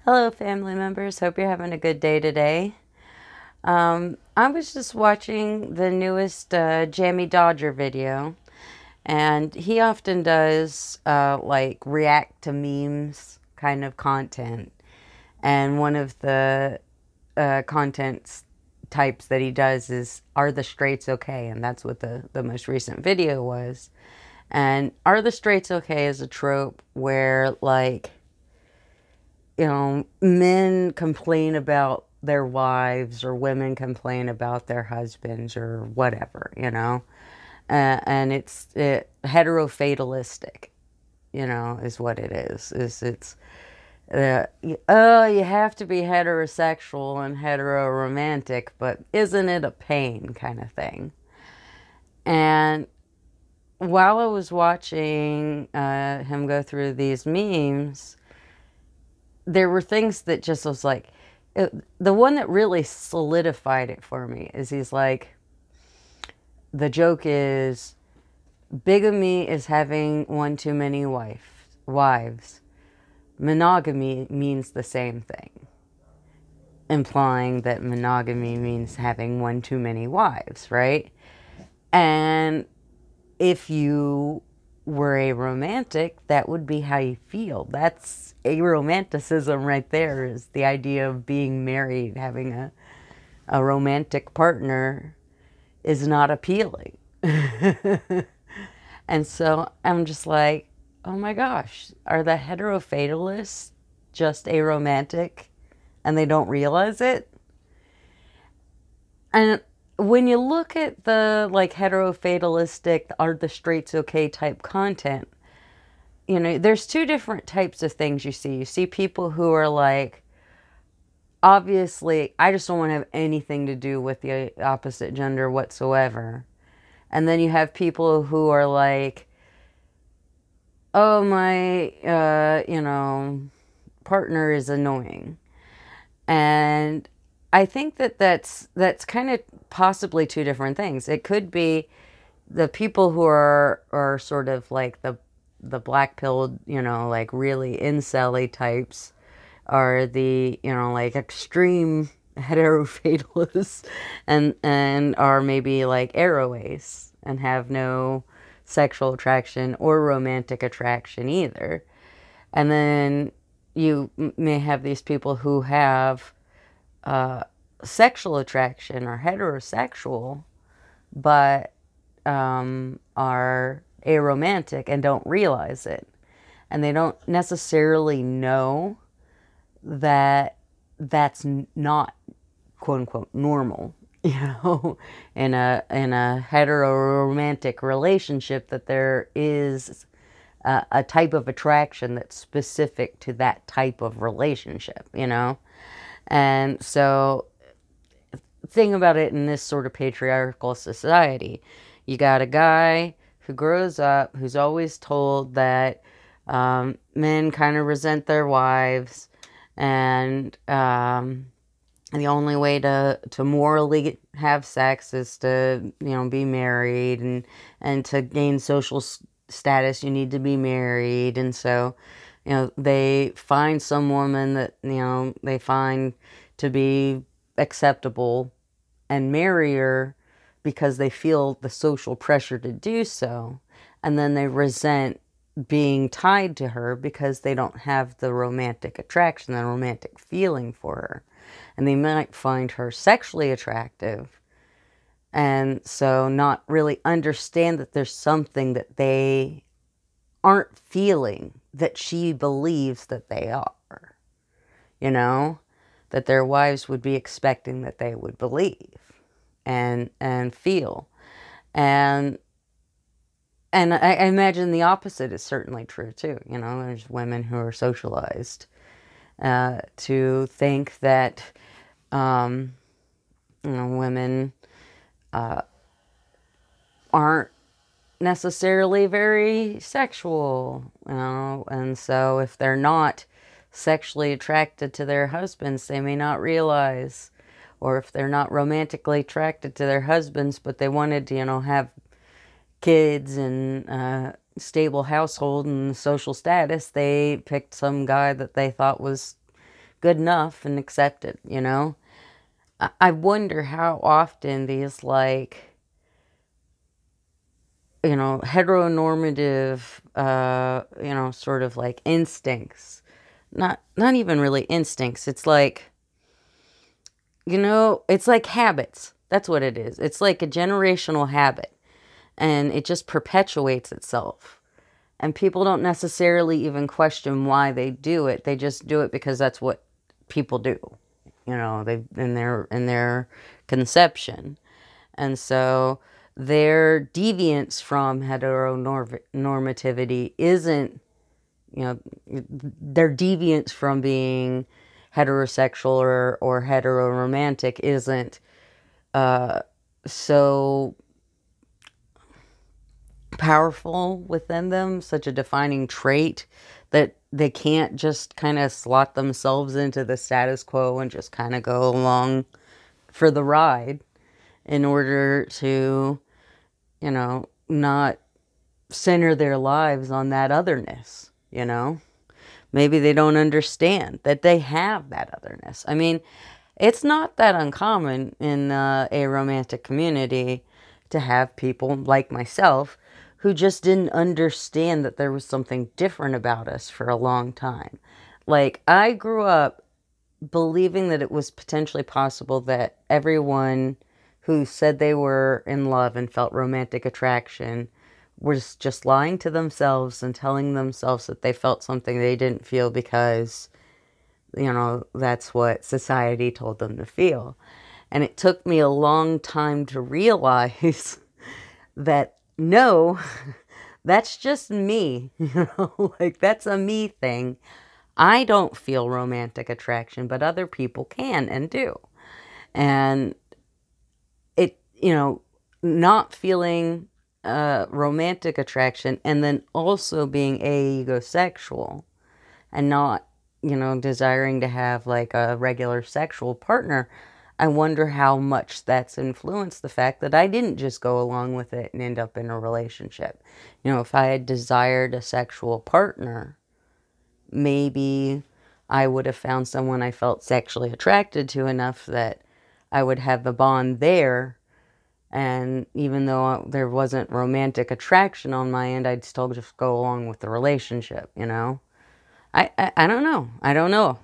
Hello, family members. Hope you're having a good day today. I was just watching the newest Jamie Dodger video, and he often does like react to memes kind of content. And one of the content types that he does is, "Are the straights okay?" And that's what the most recent video was. And "Are the straights okay?" is a trope where, like, men complain about their wives or women complain about their husbands or whatever, and it's heterofatalistic, is what it is. It's uh, oh, you have to be heterosexual and heteroromantic, but isn't it a pain kind of thing? And while I was watching him go through these memes, there were things that just was like, the one that really solidified it for me is he's like, the joke is, bigamy is having one too many wives. Monogamy means the same thing, implying that monogamy means having one too many wives, right? And if you were a romantic, that would be how you feel. That's a romanticism right there, is the idea of being married, having a romantic partner is not appealing. And so I'm just like, oh my gosh, are the heterofatalists just a romantic and they don't realize it? And when you look at the like heterofatalistic, "are the straights okay" type content, there's two different types of things you see. You see people who are like, obviously, I just don't want to have anything to do with the opposite gender whatsoever. And then you have people who are like, oh, my, partner is annoying. And I think that that's kind of possibly two different things. It could be the people who are sort of like the black pilled, like really incel types, are the, like extreme heterofatalists, and are maybe like aroace and have no sexual attraction or romantic attraction either. And then you may have these people who have uh, sexual attraction or heterosexual, but are aromantic and don't realize it. And they don't necessarily know that that's not quote unquote normal, in a heteroromantic relationship, that there is a type of attraction that's specific to that type of relationship. And so, thing about it, in this sort of patriarchal society, you got a guy who grows up who's always told that men kind of resent their wives, and the only way to morally have sex is to, be married, and to gain social status you need to be married. And so, they find some woman that, they find to be acceptable and marry her because they feel the social pressure to do so. And then they resent being tied to her because they don't have the romantic attraction, the romantic feeling for her. And they might find her sexually attractive, and so not really understand that there's something that they aren't feeling that she believes that they are, you know, that their wives would be expecting that they would believe and feel. And I imagine the opposite is certainly true too. There's women who are socialized to think that women aren't necessarily very sexual, and so if they're not sexually attracted to their husbands, they may not realize. Or if they're not romantically attracted to their husbands, but they wanted to, have kids and stable household and social status, they picked some guy that they thought was good enough and accepted, you know? I wonder how often these, like, you know, heteronormative, you know, sort of like instincts, not even really instincts. It's like, you know, it's like habits. That's what it is. It's like a generational habit, and it just perpetuates itself. And people don't necessarily even question why they do it. They just do it because that's what people do. You know, they in their conception. And so their deviance from heteronormativity isn't, you know, their deviance from being heterosexual or heteroromantic isn't so powerful within them, such a defining trait, that they can't just kind of slot themselves into the status quo and just kind of go along for the ride in order to, you know, not center their lives on that otherness, you know? Maybe they don't understand that they have that otherness. I mean, it's not that uncommon in a romantic community to have people like myself who just didn't understand that there was something different about us for a long time. Like, I grew up believing that it was potentially possible that everyone who said they were in love and felt romantic attraction was just lying to themselves and telling themselves that they felt something they didn't feel because, you know, that's what society told them to feel. And it took me a long time to realize that no, that's just me, you know, like that's a me thing. I don't feel romantic attraction, but other people can and do. And it, you know, not feeling romantic attraction and then also being asexual and not, you know, desiring to have like a regular sexual partner, I wonder how much that's influenced the fact that I didn't just go along with it and end up in a relationship. You know, if I had desired a sexual partner, maybe I would have found someone I felt sexually attracted to enough that I would have the bond there. And even though there wasn't romantic attraction on my end, I'd still just go along with the relationship, you know? I don't know. I don't know.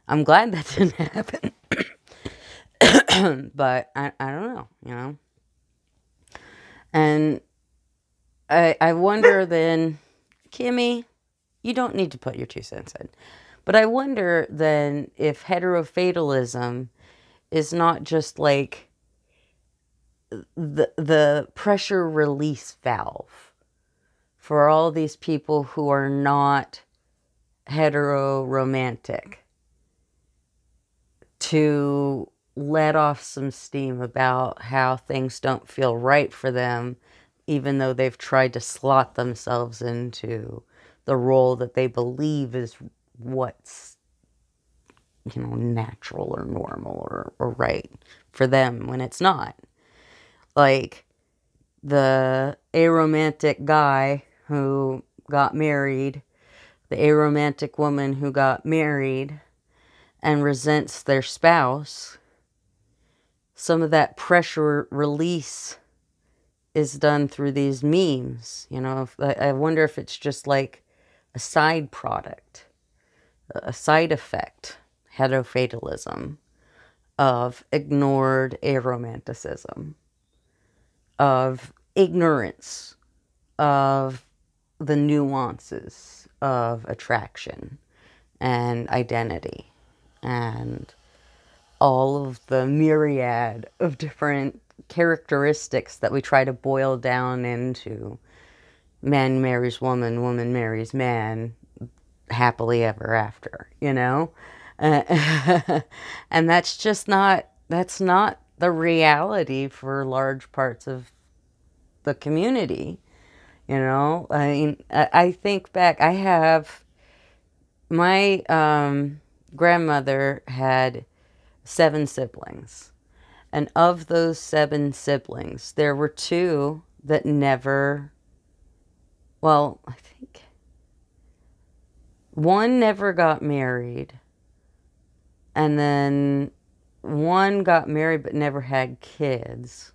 I'm glad that didn't happen. But I don't know, you know? And I wonder then, Kimmy, you don't need to put your 2 cents in. But I wonder then if heterofatalism is not just like the pressure release valve for all these people who are not hetero-romantic to let off some steam about how things don't feel right for them, even though they've tried to slot themselves into the role that they believe is what's, you know, natural or normal or right for them when it's not. Like the aromantic guy who got married, the aromantic woman who got married and resents their spouse, some of that pressure release is done through these memes. You know, I wonder if it's just like a side product, a side effect, heterofatalism, of ignored aromanticism, of ignorance of the nuances of attraction and identity and all of the myriad of different characteristics that we try to boil down into man marries woman, woman marries man, happily ever after, you know? And that's just not, that's not the reality for large parts of the community, you know? I mean, I think back, I have, my grandmother had 7 siblings. And of those 7 siblings, there were 2 that never, well, I think one never got married and then one got married but never had kids.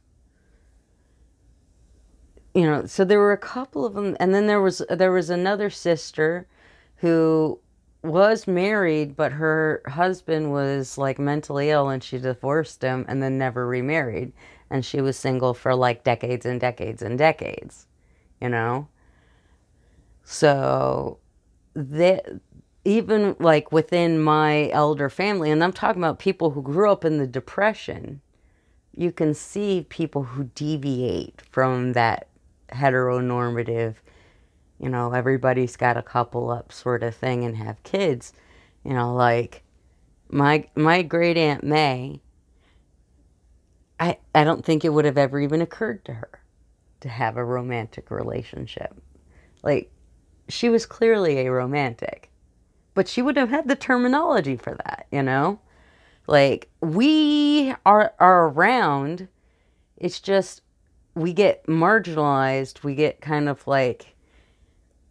You know, so there were a couple of them, and then there was another sister who was married, but her husband was like mentally ill, and she divorced him and then never remarried, and she was single for like decades and decades and decades, you know. So that, even like within my elder family, and I'm talking about people who grew up in the Depression, you can see people who deviate from that heteronormative, you know, everybody's got a couple up sort of thing and have kids. You know, like my great Aunt May, I don't think it would have ever even occurred to her to have a romantic relationship. Like, she was clearly a romantic, but she wouldn't have had the terminology for that, you know? Like, we are around, it's just we get marginalized, we get kind of like,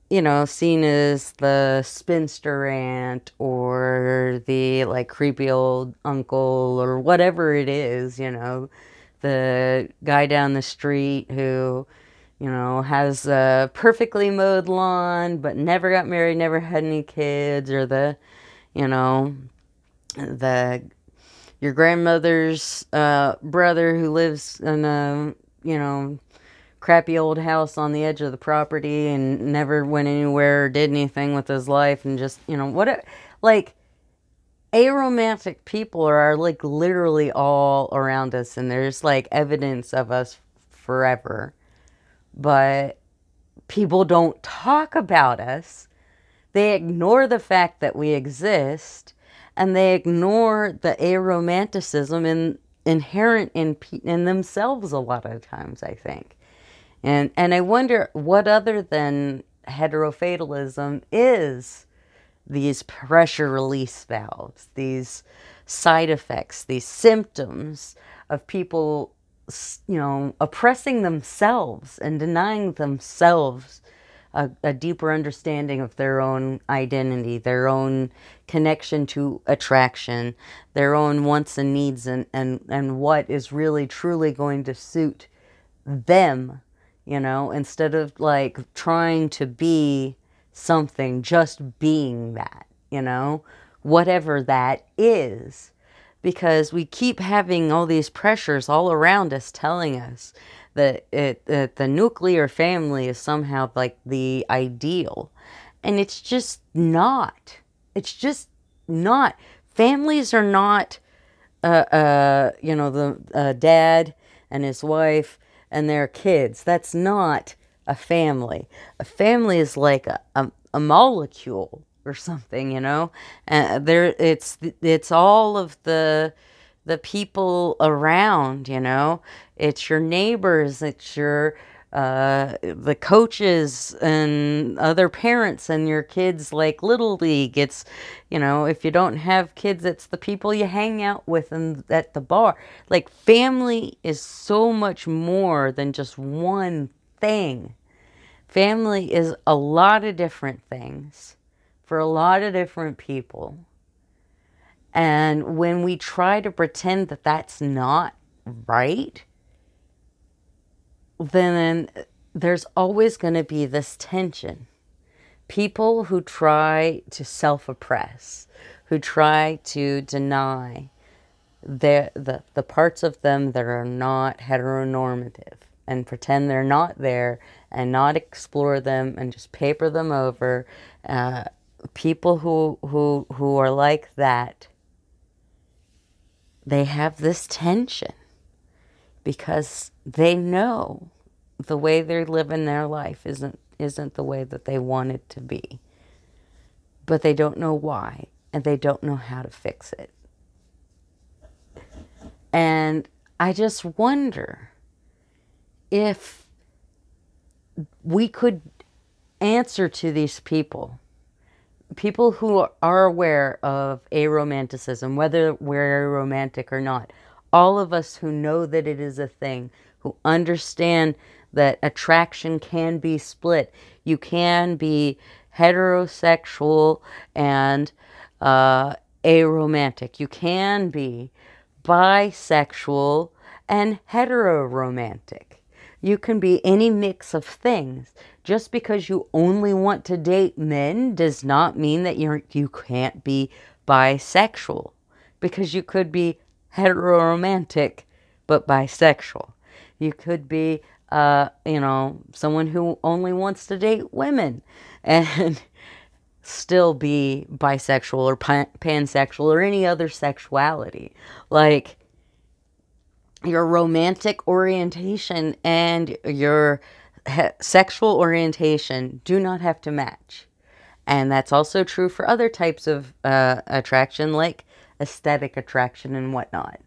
you know, seen as the spinster aunt or the like creepy old uncle or whatever it is, you know, the guy down the street who, you know, has a perfectly mowed lawn but never got married, never had any kids, or the, you know, the your grandmother's brother who lives in a, you know, crappy old house on the edge of the property and never went anywhere or did anything with his life, and just, you know, what, like, aromantic people are like literally all around us, and there's like evidence of us forever, but people don't talk about us. They ignore the fact that we exist, and they ignore the aromanticism inherent in themselves a lot of times, I think. And I wonder what other than heterofatalism is these pressure release valves, these side effects, these symptoms of people, you know, oppressing themselves and denying themselves a deeper understanding of their own identity, their own connection to attraction, their own wants and needs, and what is really truly going to suit them, you know, instead of like trying to be something, just being that, you know, whatever that is. Because we keep having all these pressures all around us telling us that the nuclear family is somehow like the ideal. And it's just not. It's just not. Families are not, you know, the dad and his wife and their kids. That's not a family. A family is like a molecule or something, you know. It's all of the people around, you know. It's your neighbors, it's your the coaches and other parents and your kids, like Little League. It's, you know, if you don't have kids, it's the people you hang out with and at the bar. Like, family is so much more than just one thing. Family is a lot of different things for a lot of different people. And when we try to pretend that that's not right, then there's always going to be this tension. People who try to self-oppress, who try to deny the parts of them that are not heteronormative, and pretend they're not there, and not explore them and just paper them over. People who are like that, they have this tension because they know the way they're living their life isn't the way that they want it to be. But they don't know why, and they don't know how to fix it. And I just wonder if we could answer to these people who are aware of aromanticism, whether we're aromantic or not, all of us who know that it is a thing, who understand that attraction can be split. You can be heterosexual and aromantic. You can be bisexual and heteroromantic. You can be any mix of things. Just because you only want to date men does not mean that you can't be bisexual. Because you could be heteroromantic but bisexual. You could be, someone who only wants to date women and still be bisexual or pansexual or any other sexuality. Like, your romantic orientation and your sexual orientation do not have to match. And that's also true for other types of attraction, like aesthetic attraction and whatnot.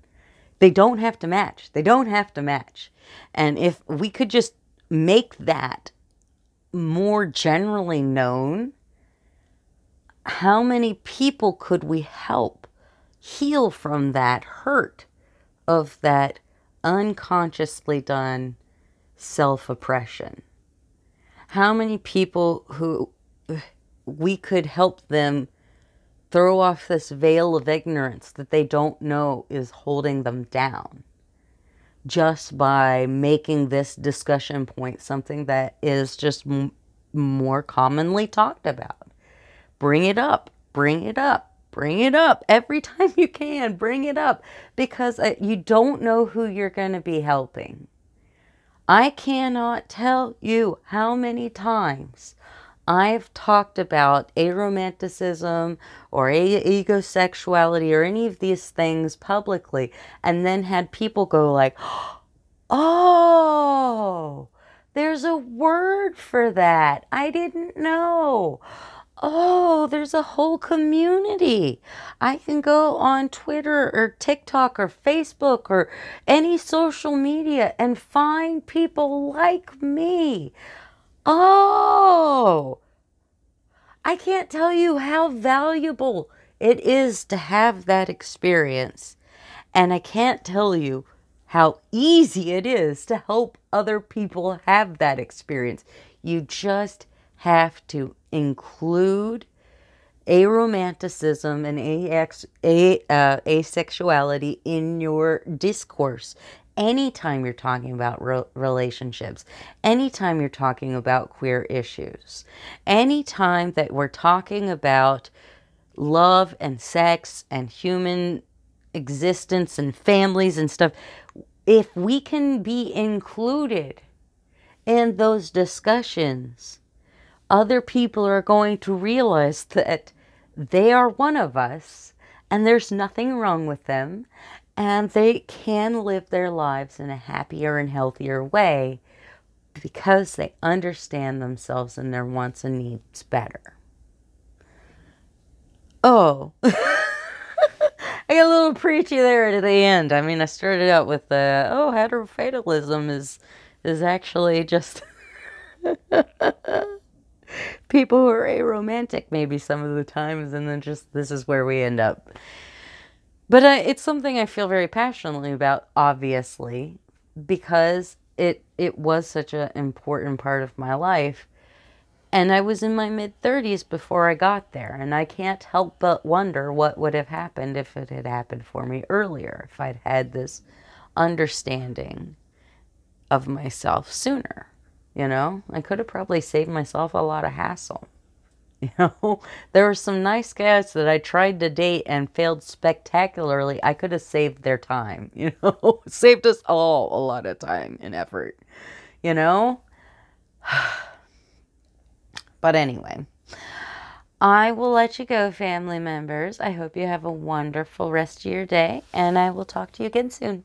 They don't have to match. They don't have to match. And if we could just make that more generally known, how many people could we help heal from that hurt of that unconsciously done self-oppression? How many people who we could help them throw off this veil of ignorance that they don't know is holding them down, just by making this discussion point something that is just more commonly talked about. Bring it up, bring it up, bring it up. Every time you can, bring it up, because you don't know who you're going to be helping. I cannot tell you how many times I've talked about aromanticism or egosexuality or any of these things publicly, and then had people go like, oh, there's a word for that. I didn't know. Oh, there's a whole community. I can go on Twitter or TikTok or Facebook or any social media and find people like me. Oh, I can't tell you how valuable it is to have that experience. And I can't tell you how easy it is to help other people have that experience. You just have to include aromanticism and asexuality in your discourse. Anytime you're talking about relationships, anytime you're talking about queer issues, anytime that we're talking about love and sex and human existence and families and stuff, if we can be included in those discussions, other people are going to realize that they are one of us and there's nothing wrong with them, and they can live their lives in a happier and healthier way because they understand themselves and their wants and needs better. Oh, I got a little preachy there at the end. I mean, I started out with heterofatalism is actually just people who are aromantic maybe some of the times, and then just this is where we end up. But it's something I feel very passionately about, obviously, because it was such an important part of my life. And I was in my mid-30s before I got there, and I can't help but wonder what would have happened if it had happened for me earlier, if I'd had this understanding of myself sooner. You know, I could have probably saved myself a lot of hassle. You know, there were some nice guys that I tried to date and failed spectacularly. I could have saved their time, you know, saved us all a lot of time and effort, you know. But anyway, I will let you go, family members. I hope you have a wonderful rest of your day, and I will talk to you again soon.